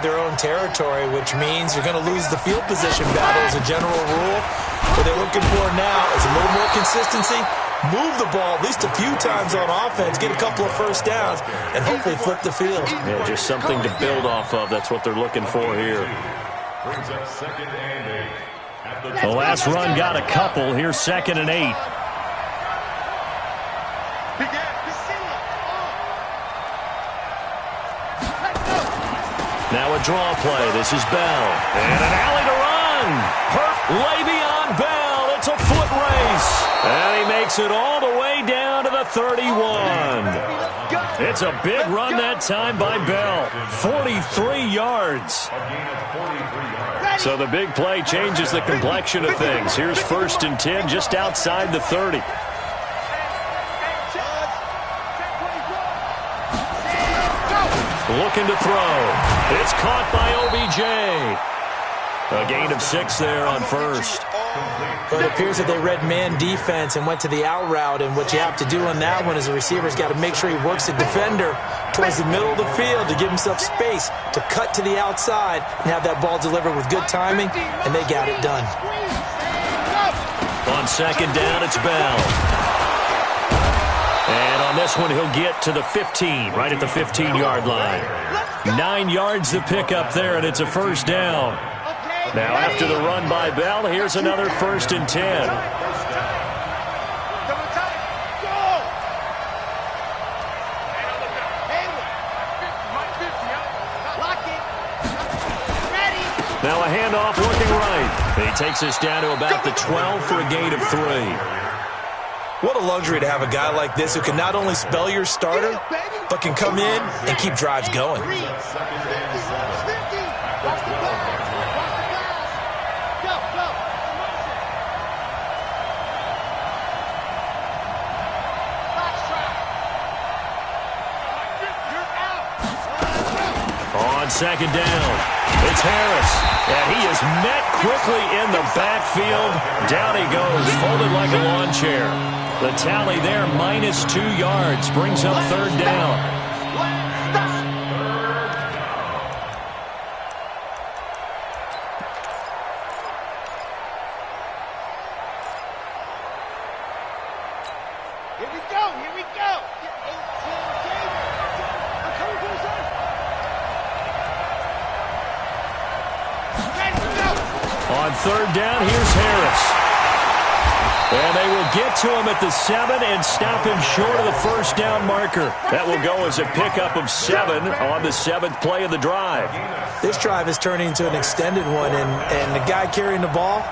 their own territory, which means you're going to lose the field position battle as a general rule. What they're looking for now is a little more consistency, move the ball at least a few times on offense, get a couple of first downs, and hopefully flip the field. Yeah, just something to build off of. That's what they're looking for here. The last run got a couple. Here's 2nd and 8. Now a draw play. This is Bell. And an alley to run. Le'Veon Bell. It's a foot race. And he makes it all the way down to the 31. It's a big run that time by Bell. 43 yards. So the big play changes the complexion of things. Here's 1st and 10 just outside the 30. Looking to throw. It's caught by OBJ. A gain of 6 there on 1st. Well, it appears that they read man defense and went to the out route, and what you have to do on that one is the receiver's got to make sure he works the defender towards the middle of the field to give himself space to cut to the outside and have that ball delivered with good timing, and they got it done. On 2nd down, it's Bell. And on this one, he'll get to the 15, right at the 15-yard line. 9 yards to pick up there, and it's a 1st down. Now, after the run by Bell, here's another 1st and 10. Now a handoff looking right. He takes us down to about the 12 for a gain of 3. What a luxury to have a guy like this who can not only spell your starter, but can come in and keep drives going. On 2nd down, it's Harris. And he is met quickly in the backfield. Down he goes, folded like a lawn chair. The tally there, -2 yards, brings up 3rd down. Here we go, here we go. 18 David. I'm coming for the On 3rd down, here's Harris. And they will get to him at the 7 and stop him short of the 1st down marker. That will go as a pickup of 7 on the 7th play of the drive. This drive is turning into an extended one, and the guy carrying the ball,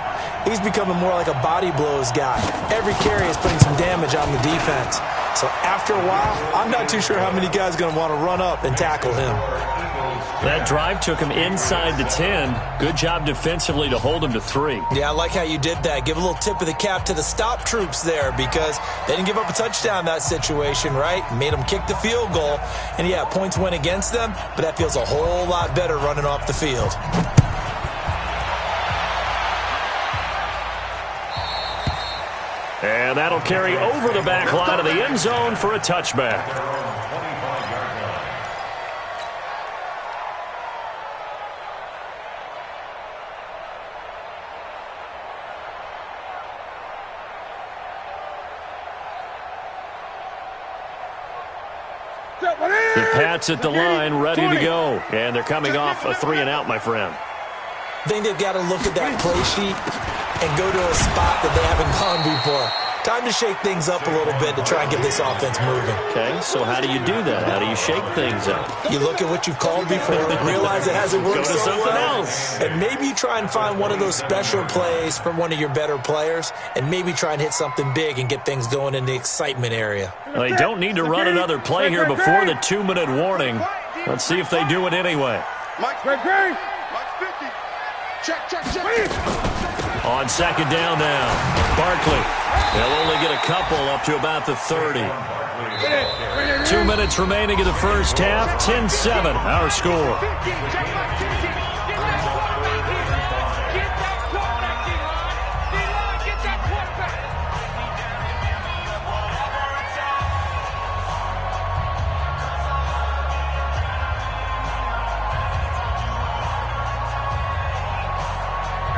he's becoming more like a body blows guy. Every carry is putting some damage on the defense. So after a while, I'm not too sure how many guys are going to want to run up and tackle him. That drive took him inside the 10. Good job defensively to hold him to 3. Yeah, I like how you did that. Give a little tip of the cap to the stop troops there, because they didn't give up a touchdown in that situation, right? Made them kick the field goal. And yeah, points went against them, but that feels a whole lot better running off the field. And that'll carry over the back line of the end zone for a touchback. The Pats at the line, ready to go. And they're coming off a 3-and-out, my friend. I think they've got to look at that play sheet and go to a spot that they haven't gone before. Time to shake things up a little bit to try and get this offense moving. Okay, so how do you do that? How do you shake things up? You look at what you've called before, realize it hasn't worked so well, and maybe you try and find one of those special plays from one of your better players, and maybe try and hit something big and get things going in the excitement area. Well, they don't need to run another play here before the 2-minute warning. Let's see if they do it anyway. Mike 50. Check. On 2nd down now, Barkley. They'll only get a couple up to about the 30. 2 minutes remaining in the first half. 10-7, our score.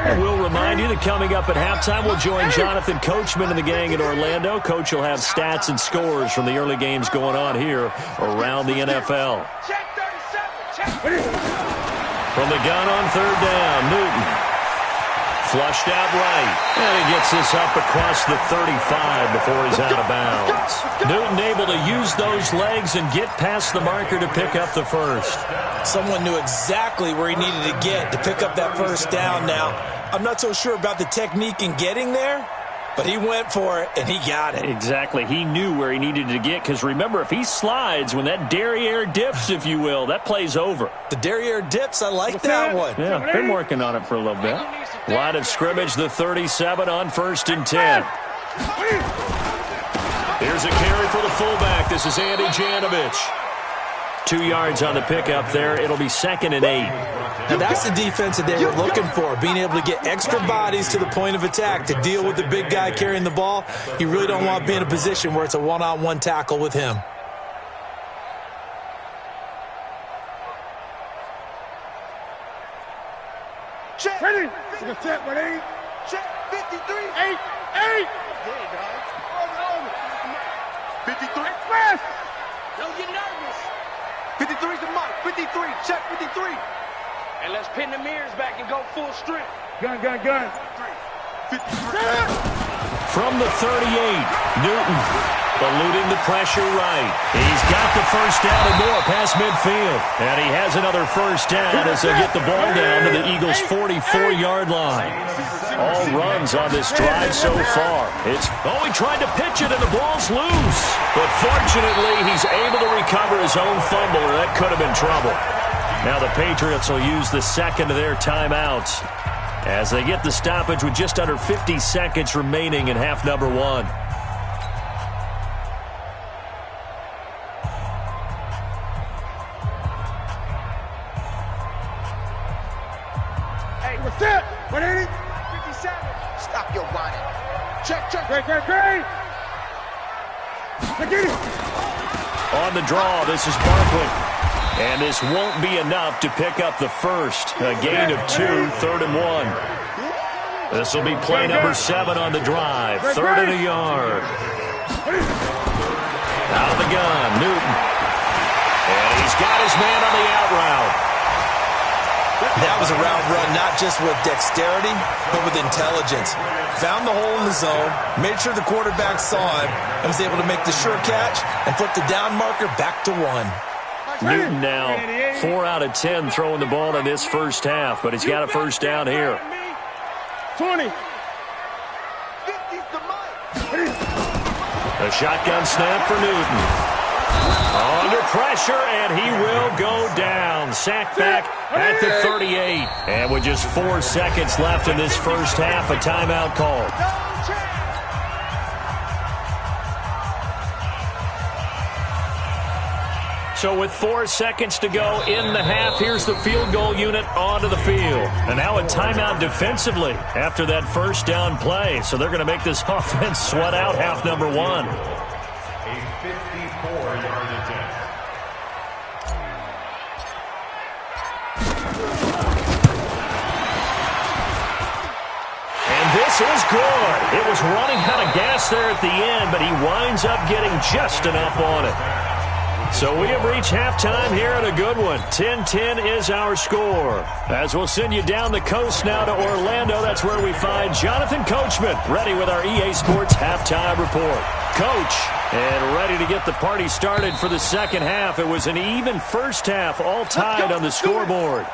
And we'll remind you that coming up at halftime, we'll join Jonathan Coachman and the gang in Orlando. Coach will have stats and scores from the early games going on here around the NFL. Check 37. Check. From the gun on third down, Newton. Flushed out right, and he gets this up across the 35 before he's out of bounds. Newton able to use those legs and get past the marker to pick up the first. Someone knew exactly where he needed to get to pick up that first down. Now, I'm not so sure about the technique in getting there, but he went for it, and he got it. Exactly. He knew where he needed to get, because remember, if he slides, when that derriere dips, if you will, that play's over. The derriere dips, I like that one. Yeah, been working on it for a little bit. Line of scrimmage, the 37 on 1st and 10. Here's a carry for the fullback. This is Andy Janovich. 2 yards on the pickup there. It'll be 2nd and 8. Now that's the defense that they were looking for, being able to get extra bodies to the point of attack to deal with the big guy carrying the ball. You really don't want to be in a position where it's a one-on-one tackle with him. Check. Ready. Set, ready. Check. 53. 8. There you go. 53. Express. Don't get nervous. 53's the mark. 53. Check 53. And let's pin the mirrors back and go full strength. Gun. 53. From the 38, Newton eluding the pressure right. He's got the first down and more past midfield. And he has another first down as they get the ball down to the Eagles' 44-yard line. All runs on this drive so far. He tried to pitch it and the ball's loose. But fortunately, he's able to recover his own fumble, or that could have been trouble. Now the Patriots will use the second of their timeouts as they get the stoppage with just under 50 seconds remaining in half number 1. Hey, what's that? 180. 57. Stop your whining. Check. Great. Get it. On the draw, this is Barkley. And this won't be enough to pick up the first. A gain of 2, 3rd and 1. This will be play number 7 on the drive. 3rd and a yard. Out of the gun, Newton. And he's got his man on the out route. That was a route run not just with dexterity, but with intelligence. Found the hole in the zone, made sure the quarterback saw him, and was able to make the sure catch and flip the down marker back to 1. Newton now 4 out of 10 throwing the ball in this first half, but he's got a first down here. 20. 50's the mark. A shotgun snap for Newton. Under pressure, and he will go down. Sacked back at the 38. And with just 4 seconds left in this first half, a timeout called. So with 4 seconds to go in the half, here's the field goal unit onto the field. And now a timeout defensively after that first down play. So they're going to make this offense sweat out half number 1. A 54-yard attempt. And this is good. It was running out of gas there at the end, but he winds up getting just enough on it. So we have reached halftime here at a good one. 10-10 is our score. As we'll send you down the coast now to Orlando, that's where we find Jonathan Coachman, ready with our EA Sports halftime report. Coach, and ready to get the party started for the second half. It was an even first half, all tied on the scoreboard.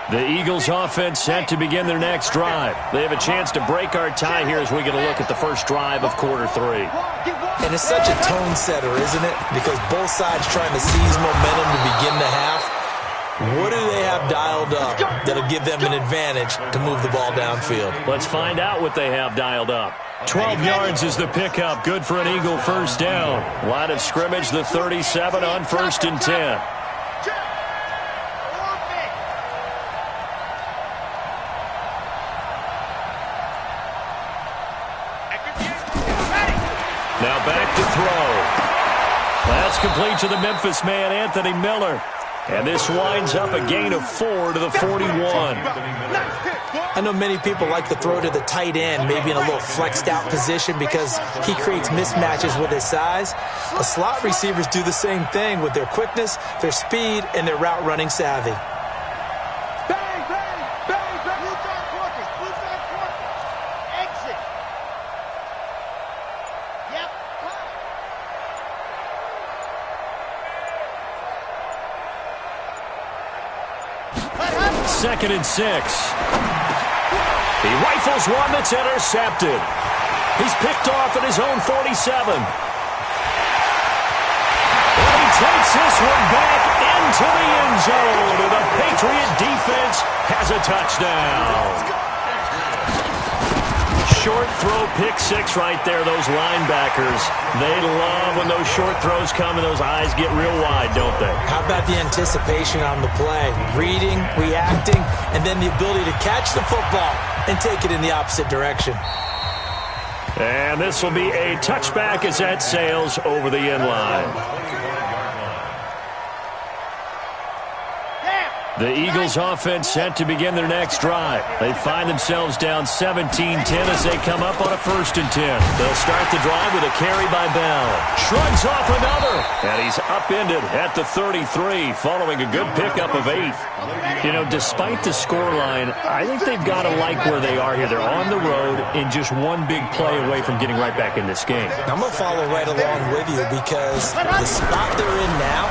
The Eagles offense set to begin their next drive. They have a chance to break our tie here as we get a look at the first drive of quarter 3. And it's such a tone setter, isn't it? Because both sides trying to seize momentum to begin the half. What do they have dialed up that'll give them an advantage to move the ball downfield? Let's find out what they have dialed up. 12 yards is the pickup. Good for an Eagle first down. Line of scrimmage, the 37 on 1st and 10. Now back to throw. That's complete to the Memphis man, Anthony Miller. And this winds up a gain of 4 to the 41. I know many people like to throw to the tight end, maybe in a little flexed out position because he creates mismatches with his size. The slot receivers do the same thing with their quickness, their speed, and their route running savvy. Bang, bang, bang, bang. Blue flag corpus, blue flag corpus. Exit. Yep. 2nd and 6. He rifles one that's intercepted. He's picked off at his own 47. And he takes this one back into the end zone. And the Patriot defense has a touchdown. Short throw, pick six right there, those linebackers. They love when those short throws come and those eyes get real wide, don't they? How about the anticipation on the play? Reading, reacting, and then the ability to catch the football and take it in the opposite direction. And this will be a touchback as that sails over the end line. The Eagles offense set to begin their next drive. They find themselves down 17-10 as they come up on a 1st and 10. They'll start the drive with a carry by Bell. Shrugs off another. And he's upended at the 33 following a good pickup of 8. You know, despite the scoreline, I think they've got to like where they are here. They're on the road and just one big play away from getting right back in this game. I'm going to follow right along with you because the spot they're in now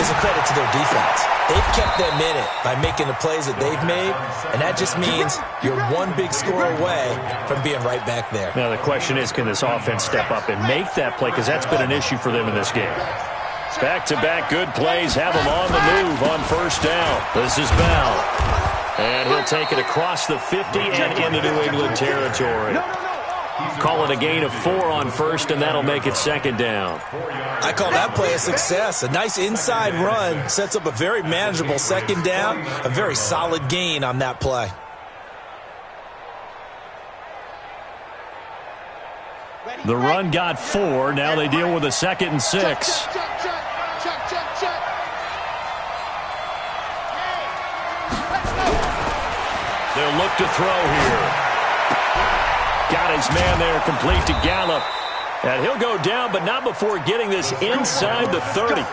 is a credit to their defense. They've kept them in it by making the plays that they've made, and that just means you're one big score away from being right back there. Now the question is, can this offense step up and make that play? Because that's been an issue for them in this game. Back-to-back good plays have them on the move on 1st down. This is Bell. And he'll take it across the 50 and into New England territory. Call it a gain of 4 on 1st, and that'll make it 2nd down. I call that play a success. A nice inside run sets up a very manageable 2nd down, a very solid gain on that play. The run got 4. Now they deal with a 2nd and 6. They'll look to throw here. Got his man there, complete to Gallup. And he'll go down, but not before getting this inside the 30.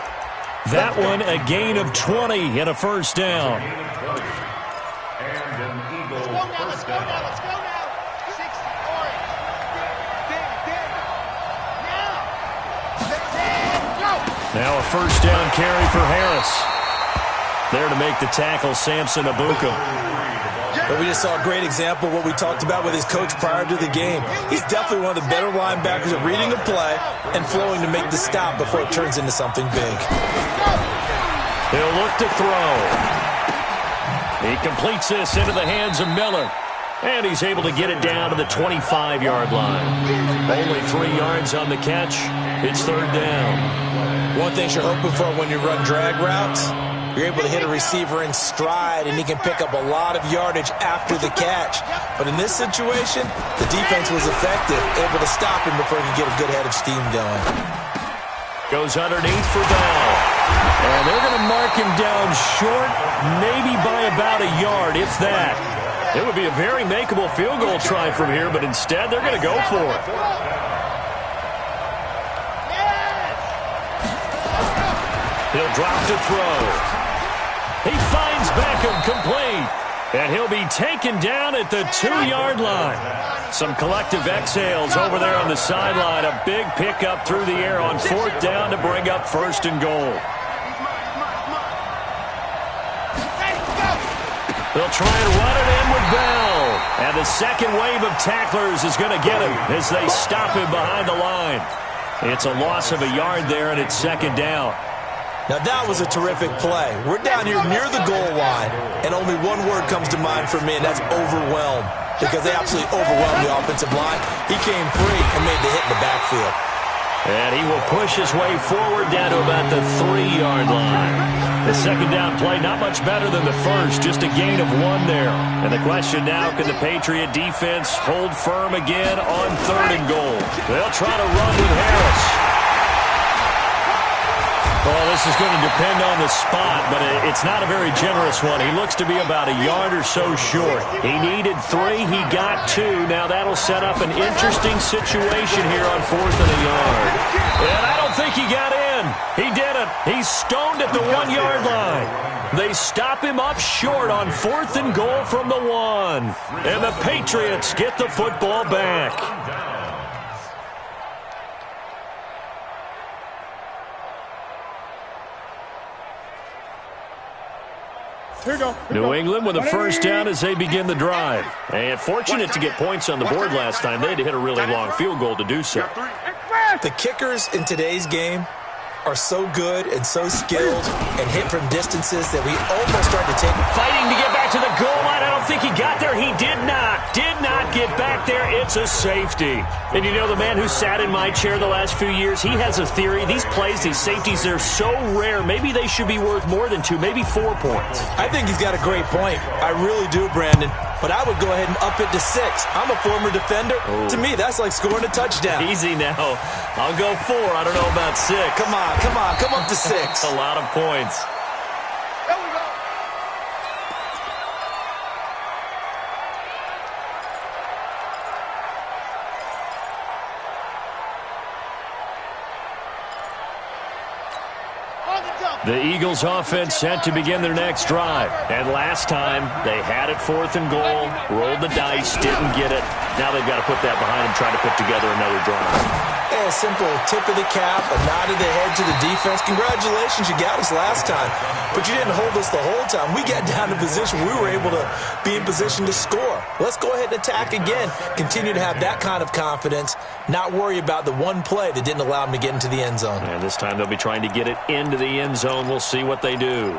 That one a gain of 20 and a 1st down. Let's go now. 6 orange. Now a 1st down carry for Harris. There to make the tackle, Samson Abuka. But we just saw a great example of what we talked about with his coach prior to the game. He's definitely one of the better linebackers at reading the play and flowing to make the stop before it turns into something big. He'll look to throw. He completes this into the hands of Miller. And he's able to get it down to the 25-yard line. Only 3 yards on the catch. It's 3rd down. One thing you're hoping for when you run drag routes, you're able to hit a receiver in stride, and he can pick up a lot of yardage after the catch. But in this situation, the defense was effective, able to stop him before he could get a good head of steam going. Goes underneath for Bell. And they're going to mark him down short, maybe by about a yard, if that. It would be a very makeable field goal try from here, but instead they're going to go for it. He'll drop to throw. He finds Beckham complete. And he'll be taken down at the 2-yard line. Some collective exhales over there on the sideline. A big pickup through the air on 4th down to bring up 1st and goal. They'll try and run it in with Bell. And the second wave of tacklers is going to get him as they stop him behind the line. It's a loss of a yard there, and it's 2nd down. Now that was a terrific play. We're down here near the goal line, and only one word comes to mind for me, and that's overwhelmed, because they absolutely overwhelmed the offensive line. He came free and made the hit in the backfield. And he will push his way forward down to about the 3-yard line. The 2nd down play, not much better than the first, just a gain of 1 there. And the question now, can the Patriot defense hold firm again on 3rd and goal? They'll try to run with Harris. this is going to depend on the spot, but it's not a very generous one. He looks to be about a yard or so short. He needed 3. He got 2. Now that'll set up an interesting situation here on 4th and a yard. And I don't think he got in. He didn't. He's stoned at the 1-yard line. They stop him up short on 4th and goal from the 1. And the Patriots get the football back. New England with a first down as they begin the drive. And fortunate to get points on the board last time. They had to hit a really long field goal to do so. The kickers in today's game are so good and so skilled and hit from distances that we almost start to take. Fighting to get back to the goal line. I don't think he got there. He did not get back there. It's a safety. And you know, the man who sat in my chair the last few years, he has a theory. These plays, these safeties, they're so rare. Maybe they should be worth more than 2, maybe 4 points. I think he's got a great point. I really do, Brandon. But I would go ahead and up it to 6. I'm a former defender. Ooh. To me, that's like scoring a touchdown. Easy now. I'll go 4. I don't know about 6. Come on. Come up to 6. That's a lot of points. There we go. The Eagles offense set to begin their next drive. And last time, they had it 4th and goal, rolled the dice, didn't get it. Now they've got to put that behind them, try to put together another drive. A simple tip of the cap, a nod of the head to the defense. Congratulations, you got us last time. But you didn't hold us the whole time. We got down to position. We were able to be in position to score. Let's go ahead and attack again. Continue to have that kind of confidence. Not worry about the one play that didn't allow them to get into the end zone. And this time they'll be trying to get it into the end zone. We'll see what they do.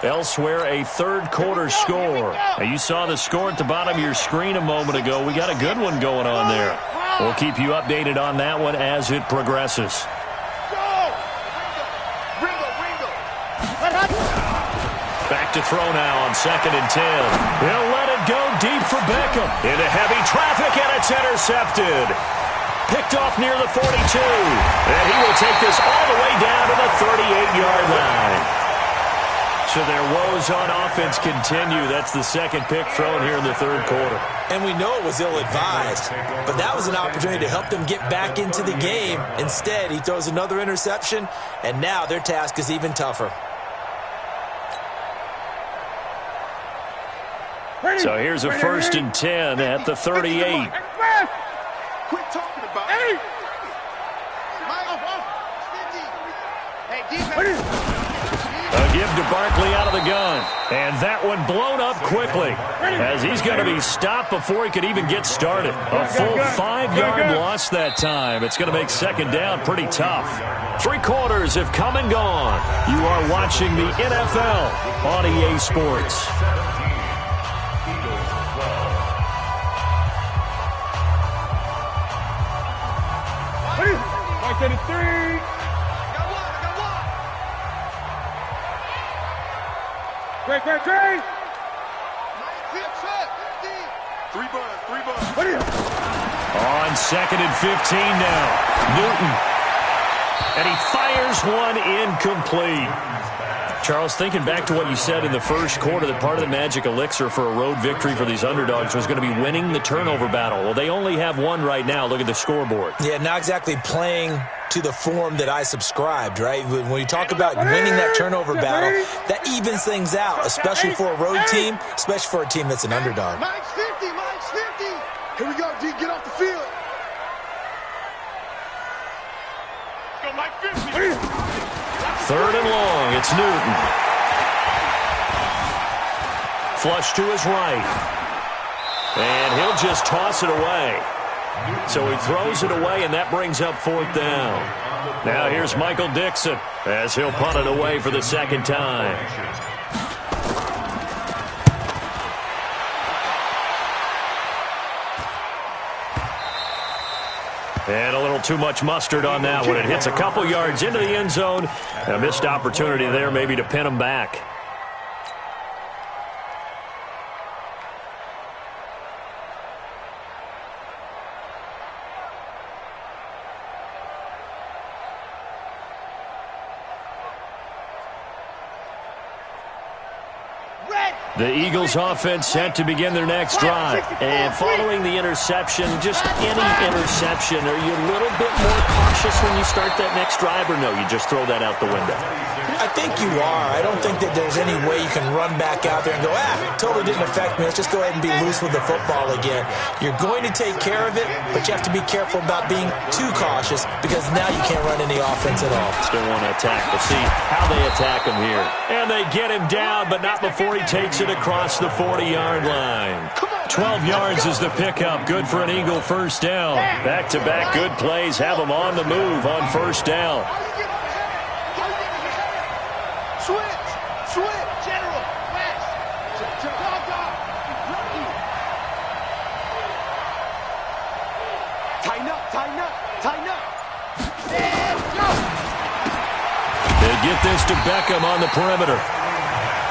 Elsewhere, a third-quarter score. Now, you saw the score at the bottom of your screen a moment ago. We got a good one going on there. We'll keep you updated on that one as it progresses. Back to throw now on 2nd and 10. He'll let it go deep for Beckham. Into heavy traffic, and it's intercepted. Picked off near the 42. And he will take this all the way down to the 38-yard line. So their woes on offense continue. That's the second pick thrown here in the third quarter. And we know it was ill-advised, but that was an opportunity to help them get back into the game. Instead, he throws another interception, and now their task is even tougher. So here's a 1st and 10 at the 38. Quit talking about it. Hey, A give to Barkley out of the gun. And that one blown up quickly as he's going to be stopped before he could even get started. A full 5-yard loss that time. It's going to make 2nd down pretty tough. 3 quarters have come and gone. You are watching the NFL on EA Sports. Great. 3 buns. On 2nd and 15 now. Newton. And he fires one incomplete. Charles, thinking back to what you said in the first quarter, that part of the magic elixir for a road victory for these underdogs was going to be winning the turnover battle. Well, they only have one right now. Look at the scoreboard. Yeah, not exactly playing to the form that I subscribed, right? When you talk about winning that turnover battle, that evens things out, especially for a road team, especially for a team that's an underdog. Mike's 50. Here we go, D. Get off the field. Go, Mike 50. 3rd and long. It's Newton. Flush to his right. And he'll just toss it away. So he throws it away, and that brings up 4th down. Now here's Michael Dixon as he'll punt it away for the 2nd time. And a little too much mustard on that one. It hits a couple yards into the end zone. A missed opportunity there maybe to pin him back. The Eagles offense set to begin their next drive. And following the interception, just any interception, are you a little bit more cautious when you start that next drive, or no, you just throw that out the window? I think you are. I don't think that there's any way you can run back out there and go, totally didn't affect me. Let's just go ahead and be loose with the football again. You're going to take care of it, but you have to be careful about being too cautious because now you can't run any offense at all. Still want to attack. We'll see how they attack him here. And they get him down, but not before he takes it across the 40-yard line. 12 yards is the pickup. Good for an Eagle first down. Back-to-back good plays have them on the move on first down. Switch, General, West, dog. Tighten up. They get this to Beckham on the perimeter.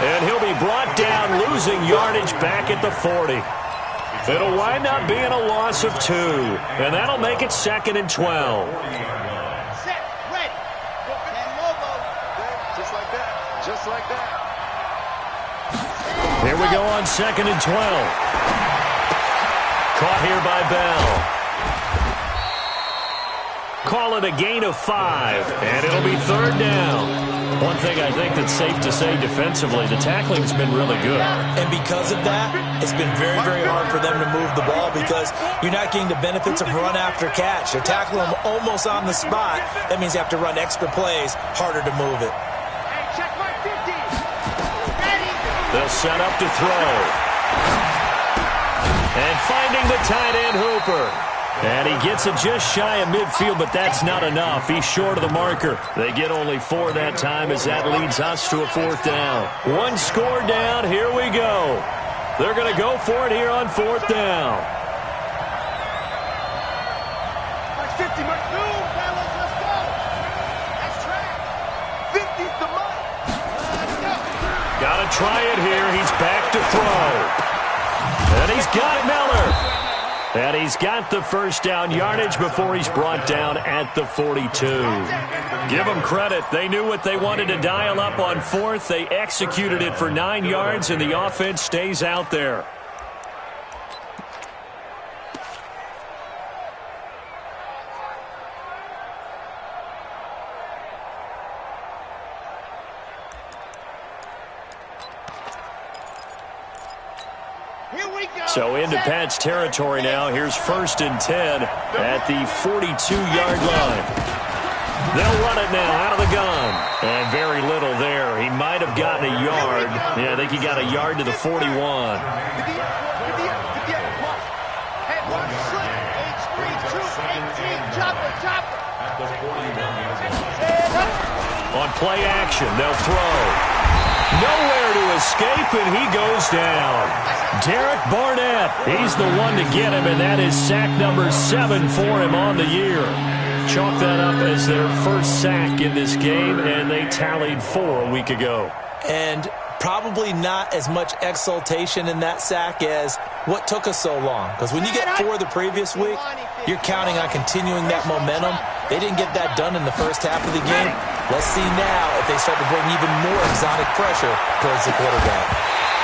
And he'll be brought down, losing yardage back at the 40. It'll wind up being a loss of 2. And that'll make it 2nd and 12. Set, ready. Just like that. Here we go on 2nd and 12. Caught here by Bell. Call it a gain of 5, and it'll be 3rd down. One thing I think that's safe to say defensively, the tackling's been really good. And because of that, it's been very, very hard for them to move the ball because you're not getting the benefits of run after catch. They're tackling them almost on the spot. That means you have to run extra plays, harder to move it. Hey, check my 50. Ready. They'll set up to throw. And finding the tight end Hooper. And he gets it just shy of midfield, but that's not enough. He's short of the marker. They get only 4 that time as that leads us to a 4th down. 1 score down. Here we go. They're going to go for it here on 4th down. Mark 50, Mark. Move, fellas, let's go. That's track. 50's the mark. Let's go. Got to try it here. He's back to throw. And he's got Miller. And he's got the first down yardage before he's brought down at the 42. Give them credit. They knew what they wanted to dial up on 4th. They executed it for 9 yards, and the offense stays out there. So into Pat's territory now. Here's 1st and 10 at the 42-yard line. They'll run it now out of the gun. And very little there. He might have gotten a yard. Yeah, I think he got a yard to the 41. On play action, they'll throw. Nowhere to escape, and he goes down. Derek Barnett, he's the one to get him, and that is sack number 7 for him on the year. Chalk that up as their first sack in this game, and they tallied 4 a week ago. And probably not as much exultation in that sack as what took us so long. Because when you get 4 the previous week, you're counting on continuing that momentum. They didn't get that done in the first half of the game. Let's see now if they start to bring even more exotic pressure towards the quarterback.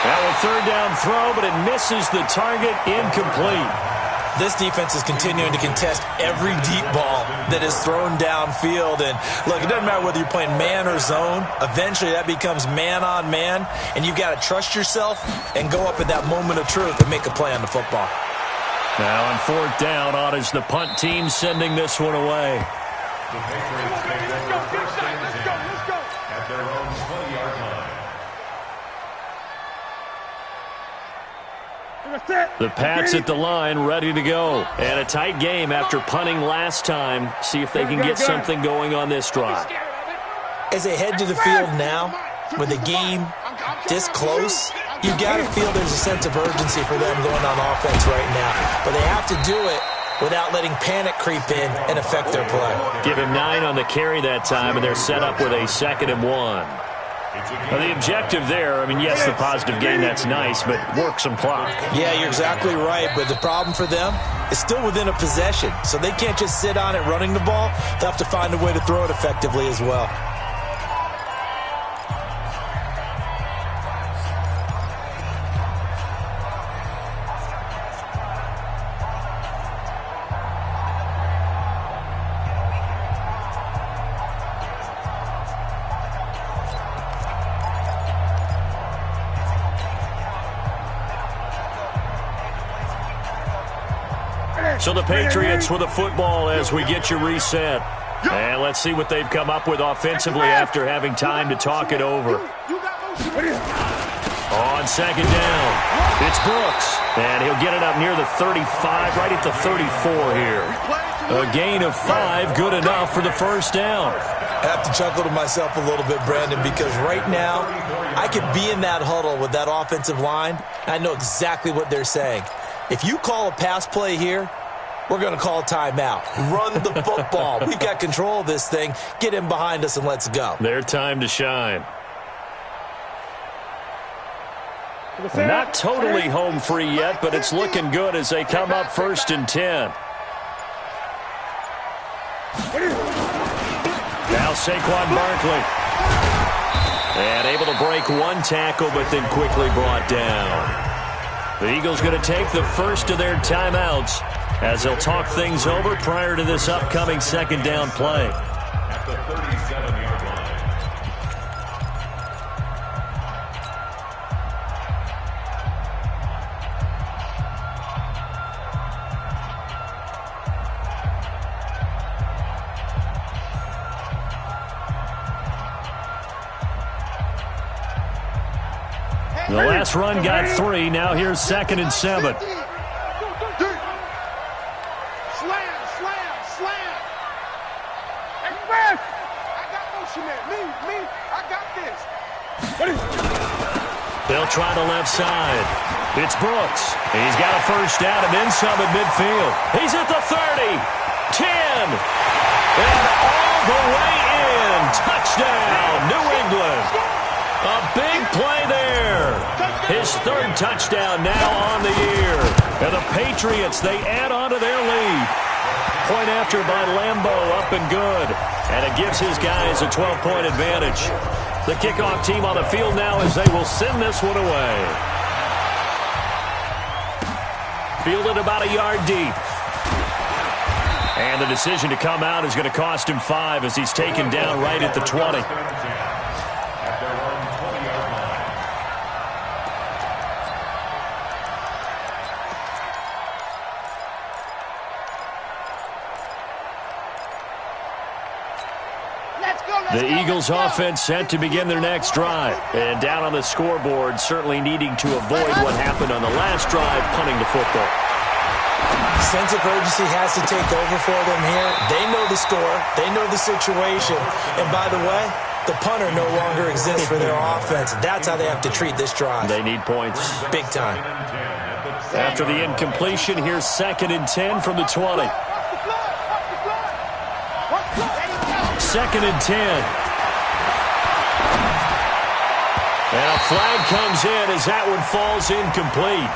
Now a 3rd down throw, but it misses the target, incomplete. This defense is continuing to contest every deep ball that is thrown downfield. And look, it doesn't matter whether you're playing man or zone. Eventually that becomes man on man, and you've got to trust yourself and go up at that moment of truth and make a play on the football. Now on 4th down, on is the punt team sending this one away. At their own 20-yard line. The Pats at the line, ready to go. And a tight game after punting last time. See if they can get something going on this drive. As they head to the field now, with the game this close, you've got to feel there's a sense of urgency for them going on offense right now. But they have to do it without letting panic creep in and affect their play. Give him 9 on the carry that time, and they're set up with a 2nd and 1. Now the objective there, I mean, yes, the positive gain, that's nice, but work some clock. Yeah, you're exactly right, but the problem for them is still within a possession, so they can't just sit on it running the ball. They'll have to find a way to throw it effectively as well. So the Patriots with the football as we get you reset. And let's see what they've come up with offensively after having time to talk it over. On second down, it's Brooks. And he'll get it up near the 35, right at the 34 here. A gain of 5, good enough for the first down. I have to chuckle to myself a little bit, Brandon, because right now I could be in that huddle with that offensive line, and I know exactly what they're saying. If you call a pass play here, we're going to call a timeout. Run the football. We've got control of this thing. Get in behind us and let's go. Their time to shine. Not totally home free yet, but it's looking good as they come up 1st and 10. Now Saquon Barkley. And able to break one tackle, but then quickly brought down. The Eagles going to take the first of their timeouts as they'll talk things over prior to this upcoming second down play. At the 37-yard line. The last run got 3. Now here's 2nd and 7. Slam, slam. Express. I got motion man. Me. I got this. They'll try the left side. It's Brooks. He's got a first down and then some at midfield. He's at the 30, 10, and all the way in. Touchdown, New England. A big play there. His 3rd touchdown now on the year. And the Patriots, they add on to their lead. Point after by Lambeau, up and good. And it gives his guys a 12-point advantage. The kickoff team on the field now as they will send this one away. Fielded about a yard deep. And the decision to come out is going to cost him 5 as he's taken down right at the 20. The Eagles offense set to begin their next drive. And down on the scoreboard, certainly needing to avoid what happened on the last drive, punting the football. Sense of urgency has to take over for them here. They know the score. They know the situation. And by the way, the punter no longer exists for their offense. That's how they have to treat this drive. They need points. Big time. After the incompletion, here's 2nd and 10 from the 20. 2nd and 10. And a flag comes in as that one falls incomplete.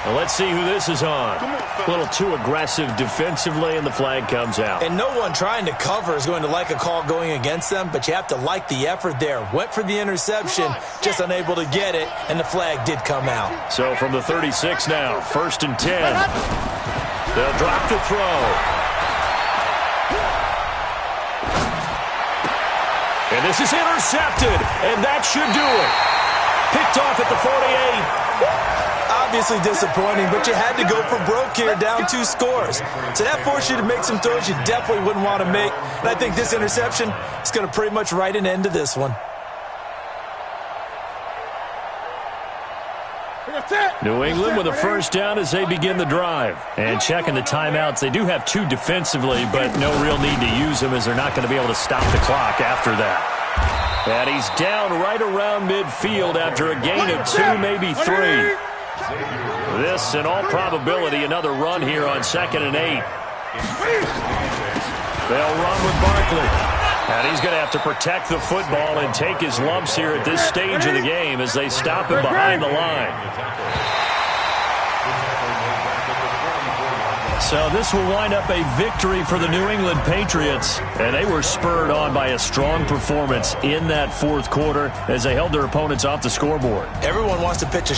Well, let's see who this is on. A little too aggressive defensively, and the flag comes out. And no one trying to cover is going to like a call going against them, but you have to like the effort there. Went for the interception, just unable to get it, and the flag did come out. So from the 36 now, 1st and 10. They'll drop the throw. And this is intercepted, and that should do it. Picked off at the 48. Obviously disappointing, but you had to go for broke here, down 2 scores. So that forced you to make some throws you definitely wouldn't want to make. And I think this interception is going to pretty much write an end to this one. New England with a first down as they begin the drive. And checking the timeouts, they do have 2 defensively, but no real need to use them as they're not going to be able to stop the clock after that. And he's down right around midfield after a gain of 2, maybe 3. This, in all probability, another run here on 2nd and 8. They'll run with Barkley. And he's going to have to protect the football and take his lumps here at this stage of the game as they stop him behind the line. So this will wind up a victory for the New England Patriots. And they were spurred on by a strong performance in that 4th quarter as they held their opponents off the scoreboard. Everyone wants to pitch a